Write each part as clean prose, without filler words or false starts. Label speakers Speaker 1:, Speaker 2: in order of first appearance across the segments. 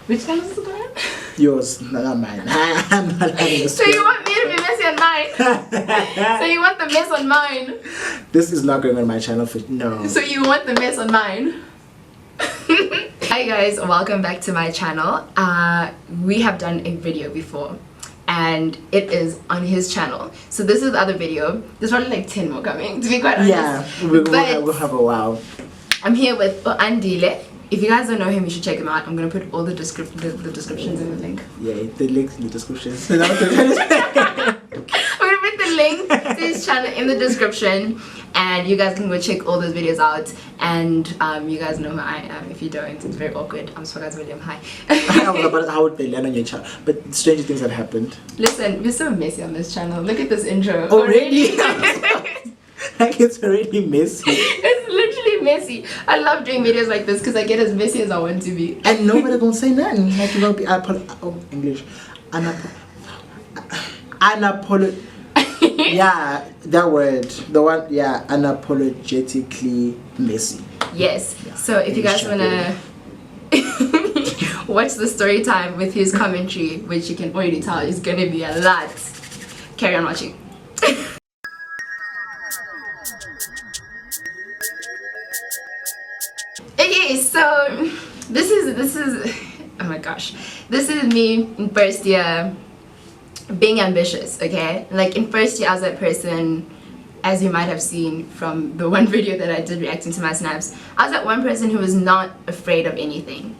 Speaker 1: Which channel is it going?
Speaker 2: Yours, not mine. I'm not having
Speaker 1: So you want me to be messy on mine? So you want the mess on mine?
Speaker 2: This is not going on my channel for no.
Speaker 1: So you want the mess on mine? Hi guys, welcome back to my channel. We have done a video before and it is on his channel. So this is the other video. There's probably like 10 more coming, to be quite honest.
Speaker 2: Yeah, we'll have a while.
Speaker 1: I'm here with Andile. If you guys don't know him, you should check him out. I'm gonna put all the descriptions in the link.
Speaker 2: Yeah, the links in the description.
Speaker 1: I'm gonna put the link to his channel in the description, and you guys can go check all those videos out. And you guys know who I am. If you don't, it's very awkward. I'm Swaga's William. Hi.
Speaker 2: I was about how they land on your channel, but stranger things have happened.
Speaker 1: Listen, we're so messy on this channel. Look at this intro.
Speaker 2: Already? Like it's already messy.
Speaker 1: It's literally messy. I love doing videos like this because I get as messy as I want to be.
Speaker 2: And nobody gonna say nothing. Like you gonna be English. Yeah, that word. The one, yeah, unapologetically messy.
Speaker 1: Yes.
Speaker 2: Yeah.
Speaker 1: So if you guys wanna watch the story time with his commentary, which you can already tell is gonna be a lot, carry on watching. Okay, so this is oh my gosh, this is me in first year being ambitious. Okay, like in first year I was that person, as you might have seen from the one video that I did reacting to my snaps. I was that one person who was not afraid of anything.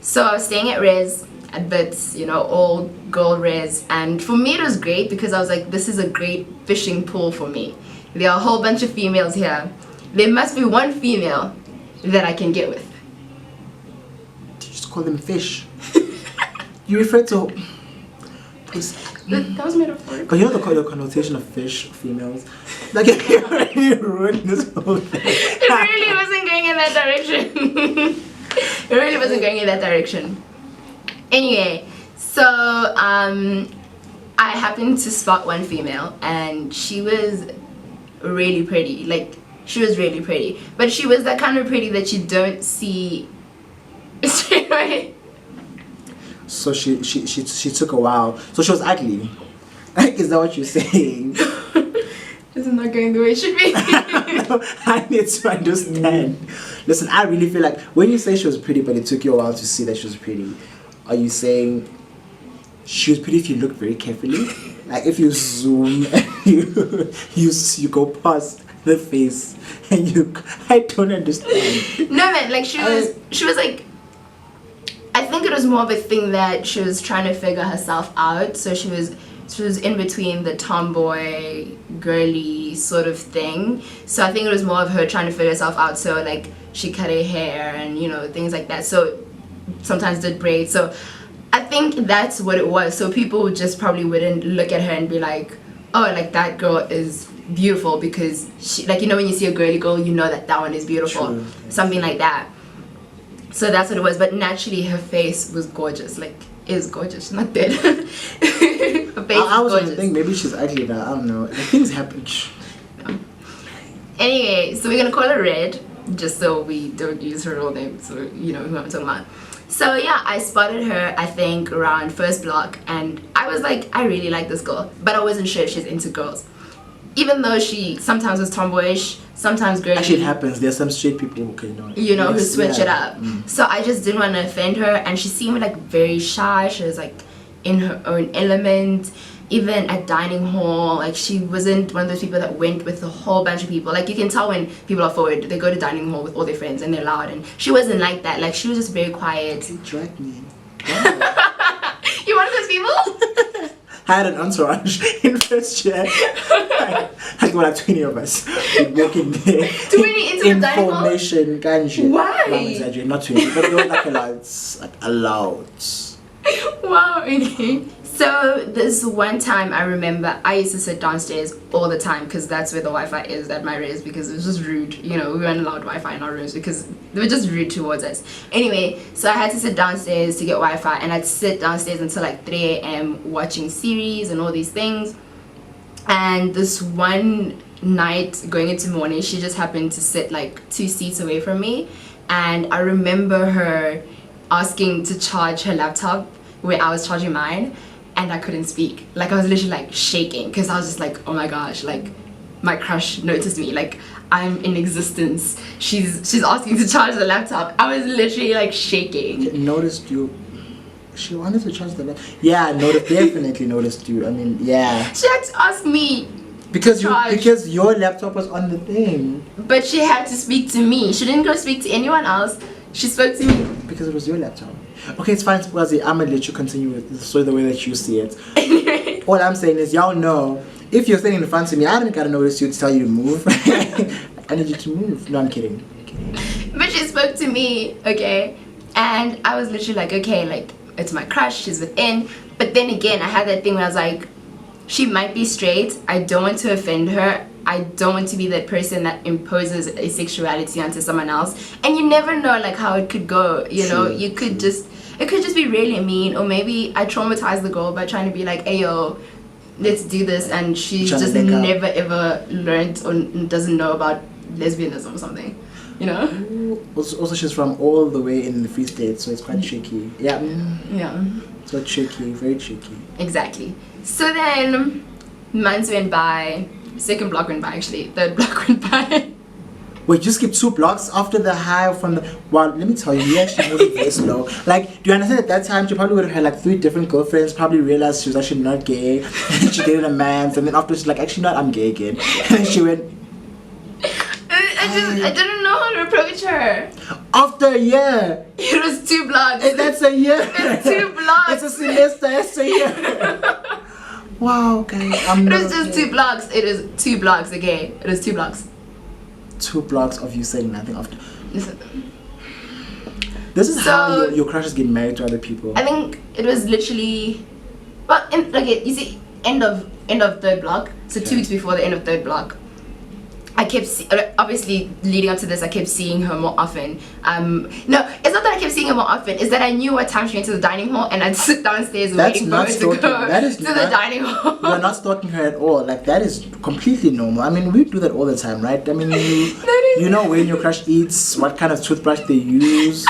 Speaker 1: So I was staying at res, at Bits, you know, old girl res, and for me it was great because I was like, this is a great fishing pool for me. There are a whole bunch of females here. There must be one female that I can get with.
Speaker 2: You just call them fish. You refer to
Speaker 1: That was metaphorical.
Speaker 2: but you know the connotation of fish, females. Like you already ruined this whole thing.
Speaker 1: It really wasn't going in that direction. It really wasn't going in that direction. Anyway, so I happened to spot one female and she was really pretty. Like she was really pretty, but she was that kind of pretty that you don't see straight away.
Speaker 2: So she took a while. So she was ugly. Is that what you're saying?
Speaker 1: This is not going the way it should be.
Speaker 2: No, I need to understand. Listen, I really feel like when you say she was pretty, but it took you a while to see that she was pretty, are you saying she was pretty if you look very carefully? Like if you zoom and you go past the face and I don't understand.
Speaker 1: No man, like she was like, I think it was more of a thing that she was trying to figure herself out. So she was in between the tomboy girly sort of thing. So I think it was more of her trying to figure herself out. So like she cut her hair and you know things like that. So sometimes did braids. So I think that's what it was. So people just probably wouldn't look at her and be like, oh, like that girl is beautiful because she, like, you know, when you see a girly girl, you know that one is beautiful.
Speaker 2: True.
Speaker 1: Something like that. So that's what it was. But naturally her face was gorgeous. Like, is gorgeous, not dead. Her face
Speaker 2: I was
Speaker 1: gorgeous.
Speaker 2: gonna think maybe she's ugly now. I don't know. Like, things happen.
Speaker 1: No. Anyway, so we're gonna call her Red, just so we don't use her real name, so you know who I'm talking about. So yeah, I spotted her I think around first block and I was like, I really like this girl, but I wasn't sure if she's into girls. Even though she sometimes was tomboyish, sometimes girly.
Speaker 2: Actually, it happens. There's some straight people who can,
Speaker 1: you know, who switch it up.
Speaker 2: Mm.
Speaker 1: So I just didn't want to offend her, and she seemed like very shy. She was like in her own element. Even at dining hall, like she wasn't one of those people that went with a whole bunch of people. Like you can tell when people are forward, they go to dining hall with all their friends and they're loud, and she wasn't like that. Like she was just very quiet.
Speaker 2: You dragged me. Wow.
Speaker 1: You one of those people?
Speaker 2: I had an entourage in first year. I think like 20 of us. We'd walk in there.
Speaker 1: 20 into the dining hall?
Speaker 2: Information, kanji.
Speaker 1: Why?
Speaker 2: I'm exaggerating, not 20, but it was like a lot.
Speaker 1: Wow, okay. So this one time I remember I used to sit downstairs all the time because that's where the Wi-Fi is at my res, because it was just rude. You know, we weren't allowed Wi-Fi in our rooms because they were just rude towards us. Anyway, so I had to sit downstairs to get Wi-Fi, and I'd sit downstairs until like 3 a.m. watching series and all these things. And this one night going into morning, she just happened to sit like 2 seats away from me, and I remember her asking to charge her laptop where I was charging mine, and I couldn't speak. Like, I was literally like shaking because I was just like, oh my gosh, like my crush noticed me, like I'm in existence. She's asking to charge the laptop. I was literally like shaking.
Speaker 2: Noticed you. She wanted to charge the laptop. Yeah, definitely noticed you. I mean, yeah.
Speaker 1: She had to ask me.
Speaker 2: Because your laptop was on the thing.
Speaker 1: But she had to speak to me. She didn't go speak to anyone else. She spoke to me.
Speaker 2: Because it was your laptop. Okay, it's fine, Swazi. I'm gonna let you continue with the story the way that you see it. All I'm saying is, y'all know, if you're standing in front of me, I don't gotta notice you to tell you to move. I need you to move. No, I'm kidding.
Speaker 1: But she spoke to me, okay? And I was literally like, okay, like, it's my crush, she's within. But then again, I had that thing where I was like, she might be straight. I don't want to offend her. I don't want to be that person that imposes a sexuality onto someone else. And you never know like how it could go, you know. You could just, it could just be really mean, or maybe I traumatized the girl by trying to be like, hey yo, let's do this, and she just never ever learned or doesn't know about lesbianism or something, you know.
Speaker 2: Also she's from all the way in the Free State, so it's quite tricky. Yeah. So tricky, very tricky. Exactly.
Speaker 1: So then months went by, second block went by actually, third block went by.
Speaker 2: Wait, you skipped 2 blocks after the high from the... Well, let me tell you, you actually moved very slow. Like, do you understand at that time she probably would have had like 3 different girlfriends, probably realized she was actually not gay, and she dated a man, and then after she's like, actually not, I'm gay again. And then she went...
Speaker 1: I didn't know how to approach her.
Speaker 2: After a year.
Speaker 1: It was 2 blocks.
Speaker 2: That's a year.
Speaker 1: It's 2 blocks.
Speaker 2: It's a semester, it's a year. Wow, guys.
Speaker 1: It was just 2 blocks. It is 2 blocks, okay? It is 2 blocks.
Speaker 2: 2 blocks of you saying nothing after.
Speaker 1: Listen.
Speaker 2: This is how your crushes get married to other people.
Speaker 1: I think it was literally, well, you see, end of 3rd block. So 2 weeks before the end of 3rd block, I kept obviously leading up to this, I kept seeing her more often. No, it's not that I kept seeing her more often. It's that I knew what time she went to the dining hall, and I'd sit downstairs waiting for her to go to the dining hall.
Speaker 2: You're not stalking her at all. Like, that is completely normal. I mean, we do that all the time, right? I mean, you know when your crush eats, what kind of toothbrush they use,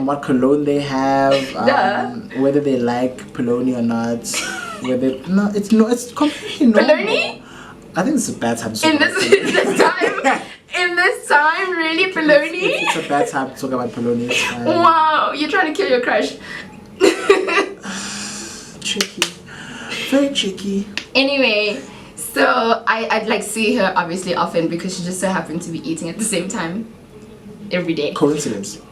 Speaker 2: what cologne they have, whether they like polony or not. It's completely normal.
Speaker 1: Polony?
Speaker 2: I think it's a bad time to talk
Speaker 1: about in this time, really, polony?
Speaker 2: It's a bad time to talk about polony.
Speaker 1: Wow, you're trying to kill your crush.
Speaker 2: Tricky. Very tricky.
Speaker 1: Anyway, so I'd like see her obviously often because she just so happened to be eating at the same time every day.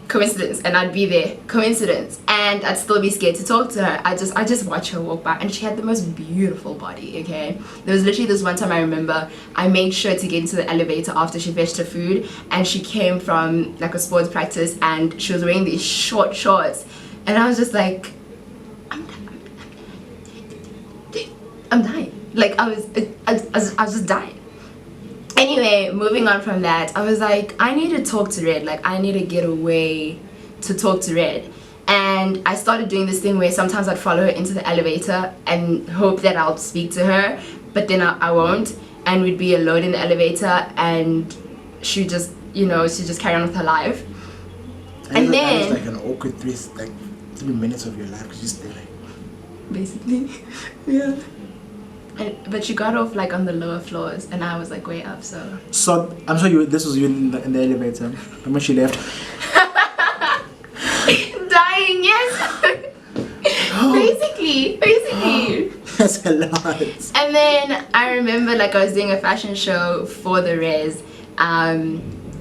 Speaker 2: Coincidence, and
Speaker 1: I'd be there. Coincidence, and I'd still be scared to talk to her. I just watch her walk by, and she had the most beautiful body. Okay, there was literally this one time I remember I made sure to get into the elevator after she fetched her food, and she came from like a sports practice, and she was wearing these short shorts, and I was just like, I'm dying. Like I was just dying. Anyway, moving on from that, I was like, I need to talk to Red. Like, I need to get away to talk to Red. And I started doing this thing where sometimes I'd follow her into the elevator and hope that I'll speak to her, but then I won't. And we'd be alone in the elevator, and she'd just, she'd just carry on with her life. And then...
Speaker 2: That was like an awkward 3 minutes of your life, because you stay like...
Speaker 1: Basically, yeah. But she got off like on the lower floors, and I was like way up. So
Speaker 2: I'm sure this was you in the elevator. And when she left,
Speaker 1: dying, yes. Basically.
Speaker 2: That's a lot.
Speaker 1: And then I remember like I was doing a fashion show for the Res.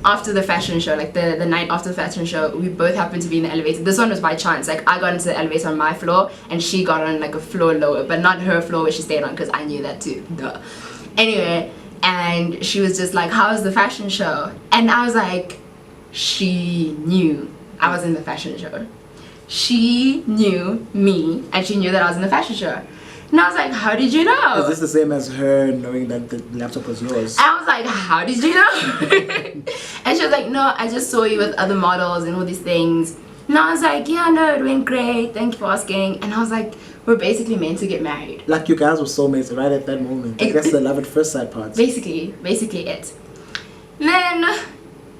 Speaker 1: After the fashion show, like the night after the fashion show, we both happened to be in the elevator. This one was by chance. Like, I got into the elevator on my floor, and she got on like a floor lower, but not her floor where she stayed on, because I knew that too. Duh. Anyway, and she was just like, how was the fashion show? And I was like, she knew I was in the fashion show. She knew me, and she knew that I was in the fashion show. And I was like, how did you know?
Speaker 2: Is this the same as her knowing that the laptop was yours?
Speaker 1: I was like, how did you know? And she was like, no, I just saw you with other models and all these things. And I was like, yeah, no, it went great. Thank you for asking. And I was like, we're basically meant to get married.
Speaker 2: Like, you guys were soulmates right at that moment. Like, that's the love at first sight part.
Speaker 1: Basically it. Then,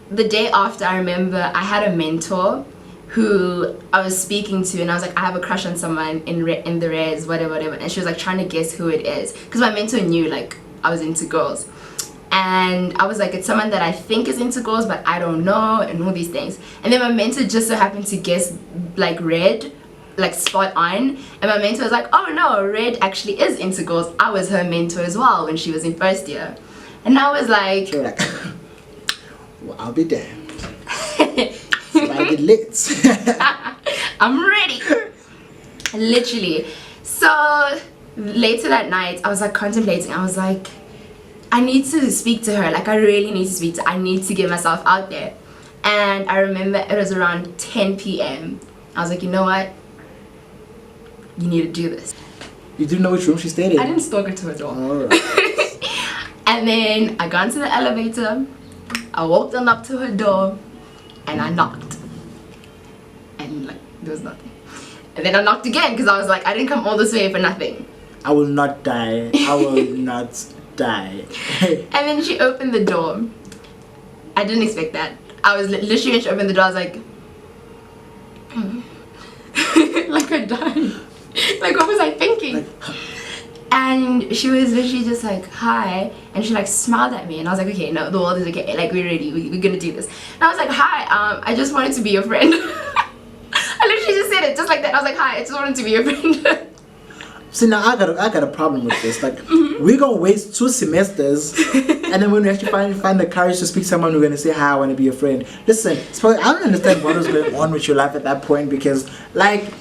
Speaker 1: the day after, I remember I had a mentor who I was speaking to, and I was like, I have a crush on someone in the res, whatever, and she was like trying to guess who it is, because my mentor knew like I was into girls, and I was like, it's someone that I think is into girls, but I don't know, and all these things. And then my mentor just so happened to guess like red, like spot on, and my mentor was like, oh no, red actually is into girls. I was her mentor as well when she was in first year. And I was like,
Speaker 2: You're like well, I'll be damned. I get lit.
Speaker 1: I'm ready. Literally. So later that night I was like contemplating. I was like, I need to speak to her. Like I really need to speak to her. I need to get myself out there. And I remember it was around 10 p.m. I was like, you know what? You need to do this.
Speaker 2: You didn't know which room she stayed in?
Speaker 1: I didn't stalk her to her door.
Speaker 2: Alright.
Speaker 1: And then I got into the elevator. I walked on up to her door and I knocked. And like there was nothing. And then I knocked again because I was like, I didn't come all this way for nothing.
Speaker 2: I will not die. I will not die.
Speaker 1: And then she opened the door. I didn't expect that. I was literally when she opened the door, I was like, like her dying. Like what was I thinking?
Speaker 2: Like,
Speaker 1: and she was literally just like, hi, and she like smiled at me, and I was like, okay, no, the world is okay, like we're ready, we're gonna do this. And I was like, hi, I just wanted to be your friend. I literally just said it just like that. I was like, hi, I just wanted to be your friend.
Speaker 2: see, now I got a problem with this. Like, we're gonna waste 2 semesters, and then when we actually find the courage to speak to someone, we're gonna say, hi, I want to be your friend. Listen, I don't understand what was going on with your life at that point, because like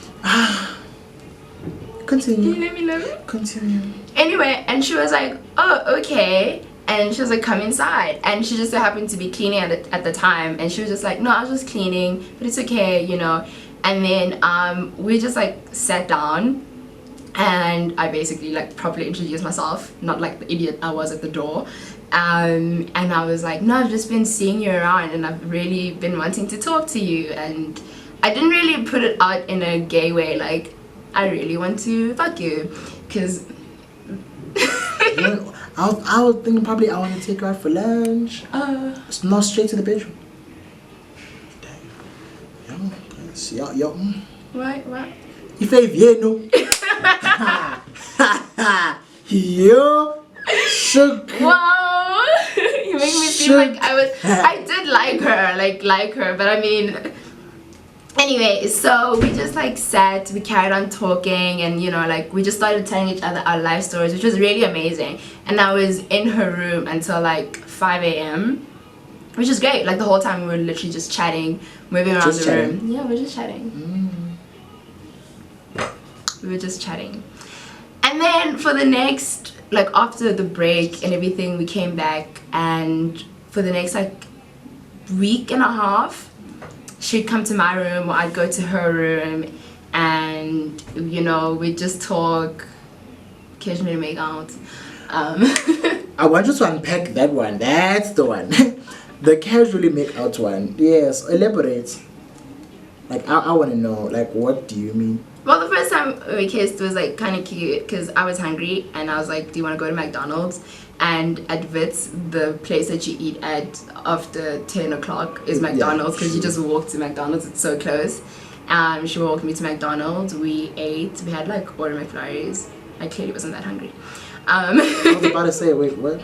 Speaker 2: continue.
Speaker 1: Can you let me know?
Speaker 2: Continue.
Speaker 1: Anyway, and she was like, oh, okay. And she was like, come inside. And she just so happened to be cleaning at the time. And she was just like, no, I was just cleaning, but it's okay, you know. And then we just like sat down. And I basically like properly introduced myself, not like the idiot I was at the door. And I was like, no, I've just been seeing you around and I've really been wanting to talk to you. And I didn't really put it out in a gay way, like, I really want to fuck you, because
Speaker 2: I was thinking probably I want to take her out for lunch. It's not straight to the bedroom. Damn. Yo.
Speaker 1: What?
Speaker 2: If I vienu. Yo. Shook.
Speaker 1: Wow. You make me feel like I did like her, but I mean, anyway, so we just like sat, we carried on talking, and you know, like we just started telling each other our life stories, which was really amazing. And I was in her room until like 5 a.m, which is great. Like the whole time we were literally just chatting, moving around the room. Yeah, we were just chatting. We were just chatting. And then for the next, like after the break and everything, we came back, and for the next like week and a half, she'd come to my room or I'd go to her room, and you know, we'd just talk, occasionally make out.
Speaker 2: I want you to unpack that one. That's the one. The casually make out one. Yes, elaborate. Like I want to know, like, what do you mean?
Speaker 1: Well, the first time we kissed was like kind of cute because I was hungry and I was like, do you want to go to McDonald's? And at Wits, the place that you eat at after 10 o'clock is McDonald's, because you just walk to McDonald's, it's so close. She walked me to McDonald's, we ate, we had like order McFlurries. I clearly wasn't that hungry.
Speaker 2: I was about to say, wait, what?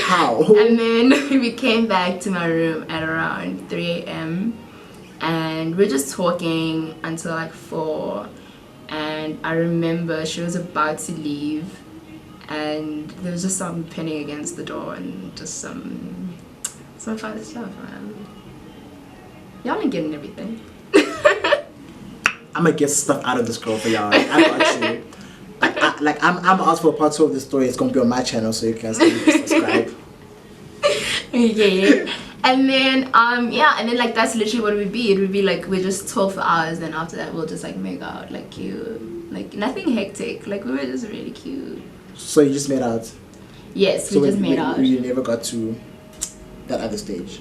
Speaker 2: How?
Speaker 1: And then we came back to my room at around 3 a.m. and we're just talking until like 4. And I remember she was about to leave, and there was just some pinning against the door and just some fun stuff, man. Y'all ain't getting everything.
Speaker 2: I'm gonna get stuff out of this girl for y'all. I got you. I'm asked for part 2 of the story. It's gonna be on my channel, so you guys can subscribe.
Speaker 1: Okay. And then and then like that's literally what it would be. It would be like we just talk for hours, then after that we'll just like make out, like cute, like nothing hectic, like we were just really cute.
Speaker 2: So you just made out?
Speaker 1: Yes, we just made out.
Speaker 2: You never got to that other stage.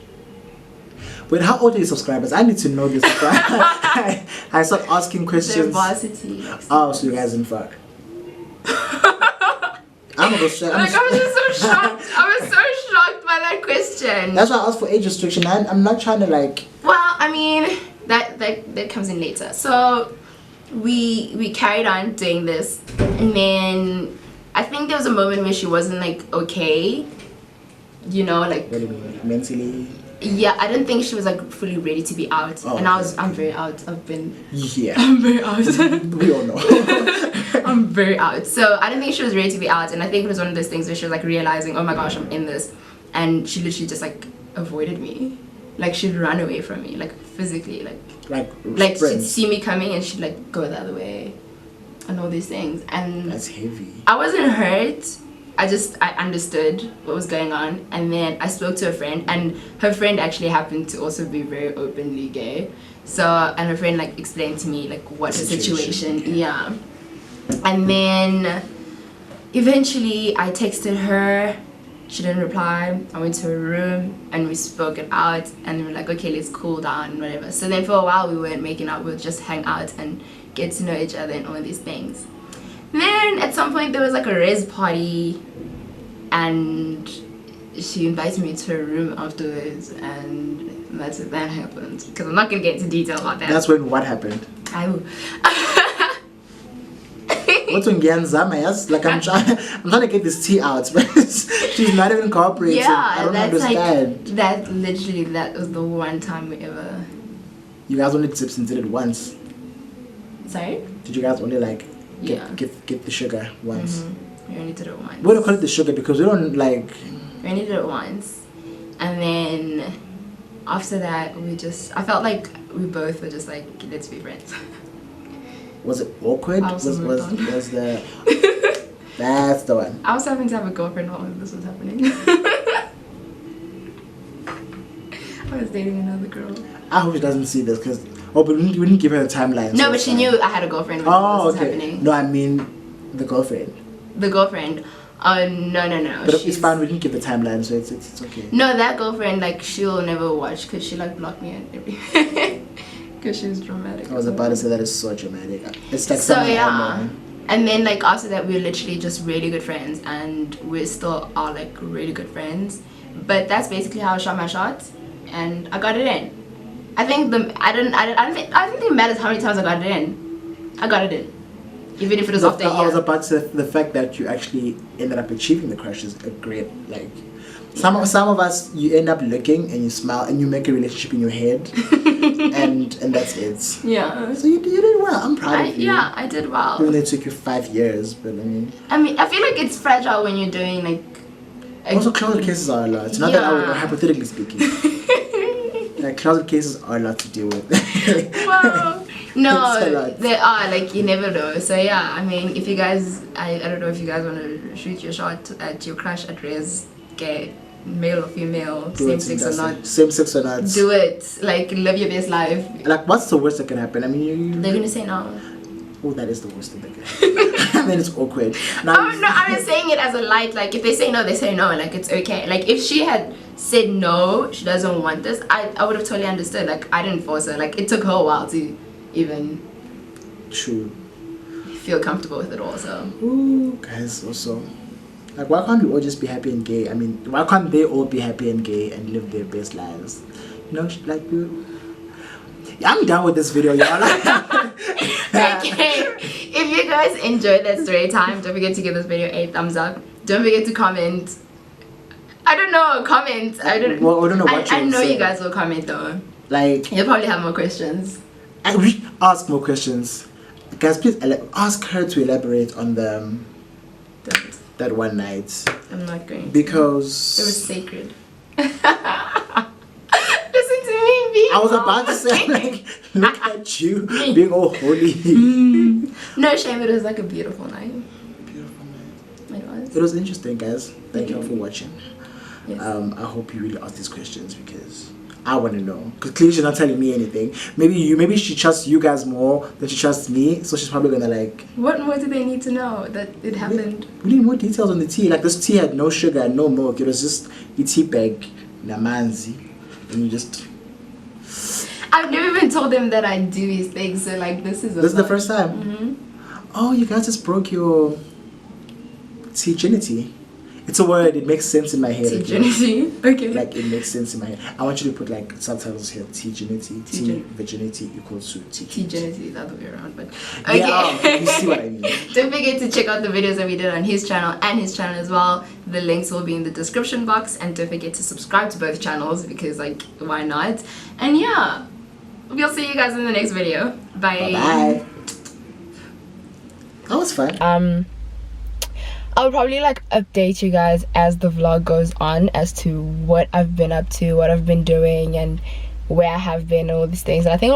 Speaker 2: Wait, how old are your subscribers? I need to know this. I start asking questions.
Speaker 1: They're varsity.
Speaker 2: Oh, so you guys didn't fuck? I'm gonna go straight.
Speaker 1: I was just so shocked. I was so shocked by that question.
Speaker 2: That's why I asked for age restriction. I'm not trying to like.
Speaker 1: Well, I mean, that comes in later. So we carried on doing this, and then I think there was a moment where she wasn't like okay, you know, like
Speaker 2: What do you mean? Like, mentally?
Speaker 1: yeah, I don't think she was like fully ready to be out.
Speaker 2: Oh,
Speaker 1: and
Speaker 2: okay.
Speaker 1: I'm very out. I'm very out.
Speaker 2: We all know.
Speaker 1: I'm very out. So I don't think she was ready to be out, and I think it was one of those things where she was like realizing, oh my gosh, I'm in this, and she literally just like avoided me. Like she'd run away from me, like physically, like she'd see me coming and she'd like go the other way and all these things. And
Speaker 2: that's heavy.
Speaker 1: I wasn't hurt, I understood what was going on. And then I spoke to a friend, and her friend actually happened to also be very openly gay. So, and her friend like explained to me like what the situation,
Speaker 2: okay.
Speaker 1: yeah. And then eventually I texted her. She didn't reply. I went to her room and we spoke it out, and we were like, okay, let's cool down and whatever. So then for a while we weren't making out, we would just hang out and get to know each other and all these things. Then at some point there was like a res party, and she invited me to her room afterwards, and that's when that happened. Because I'm not gonna get into detail about that.
Speaker 2: That's when what happened? What's on Gyanzama? Yes, like I'm trying to get this tea out, but she's not even cooperating.
Speaker 1: Yeah,
Speaker 2: I don't
Speaker 1: that's
Speaker 2: understand.
Speaker 1: like that was the one time we ever.
Speaker 2: You guys only dipped and did it once.
Speaker 1: Sorry?
Speaker 2: Did you guys only like
Speaker 1: Yeah.
Speaker 2: get the sugar once?
Speaker 1: We only did it once.
Speaker 2: We don't call it the sugar because we don't like.
Speaker 1: We only did it once, and then after that I felt like we both were just like, let's be friends.
Speaker 2: Was it awkward?
Speaker 1: I was
Speaker 2: the that's the one.
Speaker 1: I was having to have a girlfriend while this was happening. I was dating another girl.
Speaker 2: I hope she doesn't see this because but we didn't give her a timeline.
Speaker 1: No,
Speaker 2: so
Speaker 1: but she knew I had a girlfriend when this was happening.
Speaker 2: No, I mean the girlfriend.
Speaker 1: The girlfriend. No.
Speaker 2: But it's fine. We didn't give the timeline, so it's okay.
Speaker 1: No, that girlfriend, like, she'll never watch because she like blocked me and everything. Because she was dramatic.
Speaker 2: I was about to say that is so dramatic. It's like
Speaker 1: so
Speaker 2: someone
Speaker 1: yeah.
Speaker 2: I know.
Speaker 1: And then like after that we were literally just really good friends, and we still are like really good friends. But that's basically how I shot my shot, and I got it in. I think I don't think it matters how many times I got it in. I got it in. Even if it was after a year.
Speaker 2: I was about to say the fact that you actually ended up achieving the crush is a great like. Some of us, you end up looking and you smile and you make a relationship in your head, and that's it.
Speaker 1: Yeah.
Speaker 2: So you did well. I'm proud of you.
Speaker 1: Yeah, I did well.
Speaker 2: Even though it took you 5 years, but I mean,
Speaker 1: I feel like it's fragile when you're doing like.
Speaker 2: Also, closet cases are a lot. It's not that I would know, hypothetically speaking. Like closet cases are a lot to deal with.
Speaker 1: Wow. No,
Speaker 2: It's a lot.
Speaker 1: they are, like, you never know. So yeah, I mean, if you guys, I don't know if you guys want to shoot your shot at your crush at res, gay, male or female, same sex or not.
Speaker 2: Same sex or not.
Speaker 1: Do it. Like, live your best life.
Speaker 2: Like, what's the worst that can happen? I mean,
Speaker 1: They're gonna say no.
Speaker 2: Oh, that is the worst thing that can happen. And then it's awkward. Now,
Speaker 1: Oh no, I was saying it as a light. Like, if they say no, they say no. Like, it's okay. Like, if she had said no, she doesn't want this, I would have totally understood. Like, I didn't force her. Like, it took her a while to even
Speaker 2: true.
Speaker 1: feel comfortable with it all. So.
Speaker 2: Ooh, guys, also. Like, why can't we all just be happy and gay? I mean, why can't they all be happy and gay and live their best lives? You know, like, yeah, I'm done with this video, y'all.
Speaker 1: Okay, if you guys enjoyed that story time, don't forget to give this video a thumbs up. Don't forget to comment. I don't know, comment. I don't know what I know you guys will comment though.
Speaker 2: Like,
Speaker 1: you'll probably have more questions.
Speaker 2: Ask more questions. Guys, please ask her to elaborate on the that one night.
Speaker 1: I'm not going
Speaker 2: because
Speaker 1: it was sacred. Listen to me being
Speaker 2: I was about to say, like, look at you being all holy.
Speaker 1: No shame, it was like a beautiful night.
Speaker 2: Beautiful night.
Speaker 1: It was.
Speaker 2: It was interesting, guys. Thank you all for watching.
Speaker 1: Yes.
Speaker 2: I hope you really ask these questions because I want to know. Because clearly she's not telling me anything. Maybe she trusts you guys more than she trusts me. So she's probably gonna like.
Speaker 1: What more do they need to know that it happened?
Speaker 2: We need more details on the tea. Like, this tea had no sugar and no milk. It was just the tea bag, namanzi, and you just.
Speaker 1: I've never even told them that I do these things. So like, this is
Speaker 2: the first time. Oh, you guys just broke your tea virginity. It's a word. It makes sense in my head.
Speaker 1: T-genity. Okay.
Speaker 2: Like it makes sense in my head. I want you to put like subtitles here. T-genity. T-virginity equals to
Speaker 1: T-genity. The other way around, but okay.
Speaker 2: Yeah, you see what I mean.
Speaker 1: Don't forget to check out the videos that we did on his channel and his channel as well. The links will be in the description box, and don't forget to subscribe to both channels because like why not? And yeah, we'll see you guys in the next video. Bye.
Speaker 2: Bye. That was fun.
Speaker 1: I'll probably like update you guys as the vlog goes on as to what I've been up to, what I've been doing, and where I have been, all these things. And I think I'll